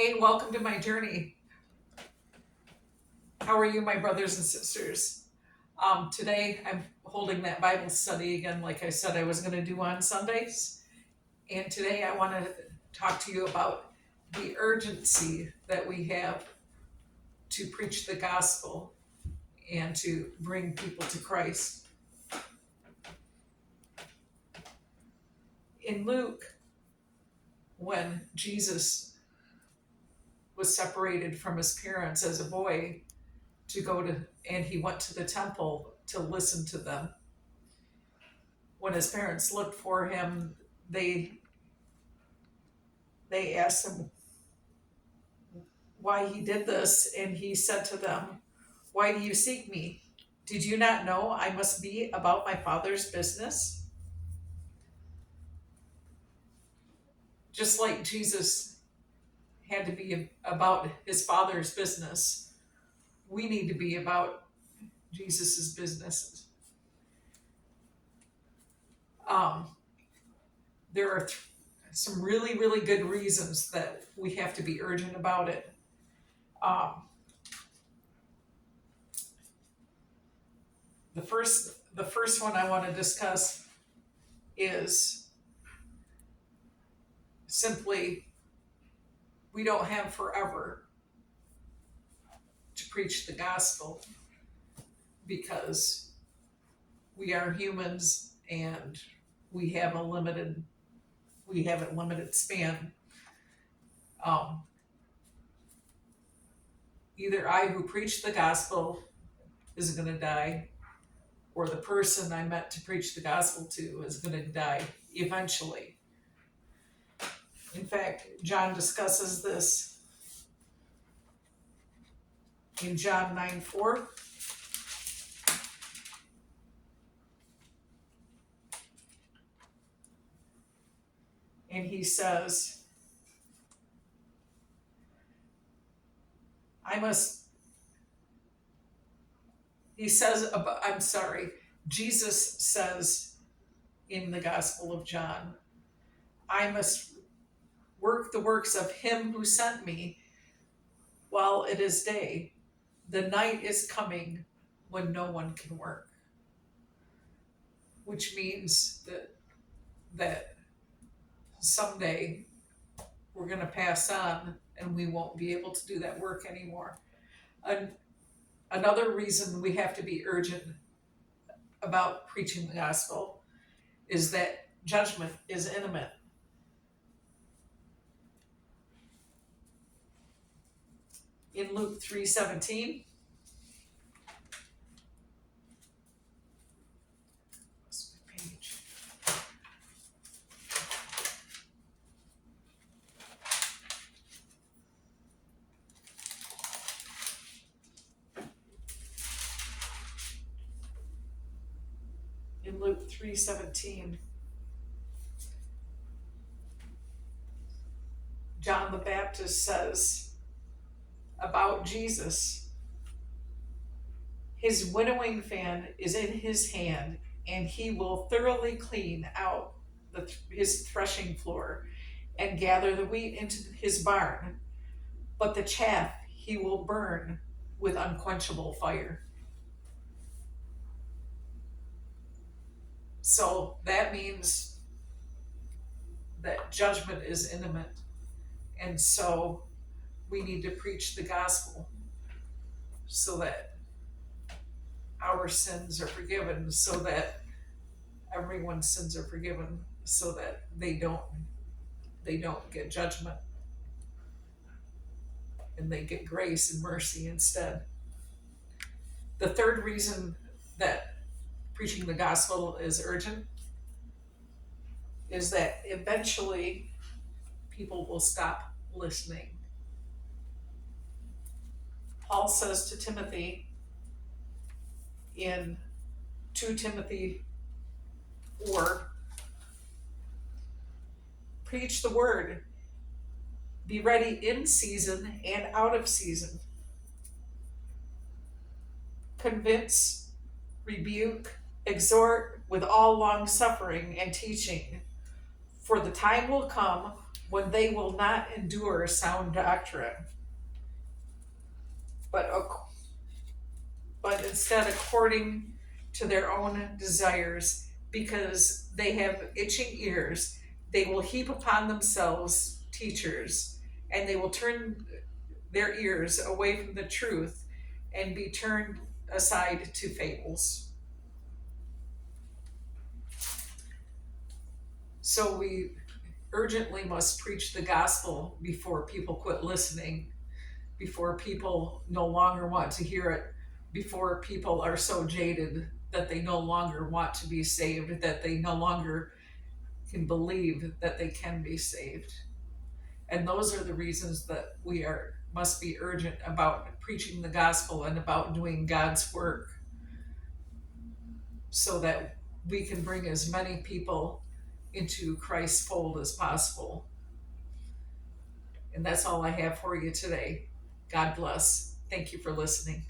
Hey, welcome to my journey. How are you, my brothers and sisters? Today I'm holding that Bible study again, like I said I was going to do on Sundays. And today I want to talk to you about the urgency that we have to preach the gospel and to bring people to Christ. In Luke, when Jesus was separated from his parents as a boy and he went to the temple to listen to them. When his parents looked for him, they asked him why he did this, and he said to them, "Why do you seek me? Did you not know I must be about my Father's business?" Just like Jesus had to be about his Father's business, we need to be about Jesus's business. There are some really, really good reasons that we have to be urgent about it. The first one I want to discuss is simply we don't have forever to preach the gospel because we are humans and we have a limited span. Either I who preach the gospel is going to die, or the person I meant to preach the gospel to is going to die eventually. In fact, John discusses this in John 9:4. And he says, Jesus says in the Gospel of John, I must work the works of him who sent me while it is day. The night is coming when no one can work. Which means that someday we're going to pass on and we won't be able to do that work anymore. Another reason we have to be urgent about preaching the gospel is that judgment is imminent. In Luke 3:17, in Luke 3:17, John the Baptist says about Jesus, his winnowing fan is in his hand, and he will thoroughly clean out his threshing floor and gather the wheat into his barn, but the chaff he will burn with unquenchable fire. So that means that judgment is imminent. And so we need to preach the gospel so that our sins are forgiven, so that everyone's sins are forgiven, so that they don't get judgment and they get grace and mercy instead. The third reason that preaching the gospel is urgent is that eventually people will stop listening. Paul says to Timothy in 2 Timothy 4, preach the word, be ready in season and out of season. Convince, rebuke, exhort with all long suffering and teaching. For the time will come when they will not endure sound doctrine, but instead according to their own desires, because they have itching ears, they will heap upon themselves teachers, and they will turn their ears away from the truth and be turned aside to fables. So we urgently must preach the gospel before people quit listening, before people no longer want to hear it, before people are so jaded that they no longer want to be saved, that they no longer can believe that they can be saved. And those are the reasons that we must be urgent about preaching the gospel and about doing God's work, so that we can bring as many people into Christ's fold as possible. And that's all I have for you today. God bless. Thank you for listening.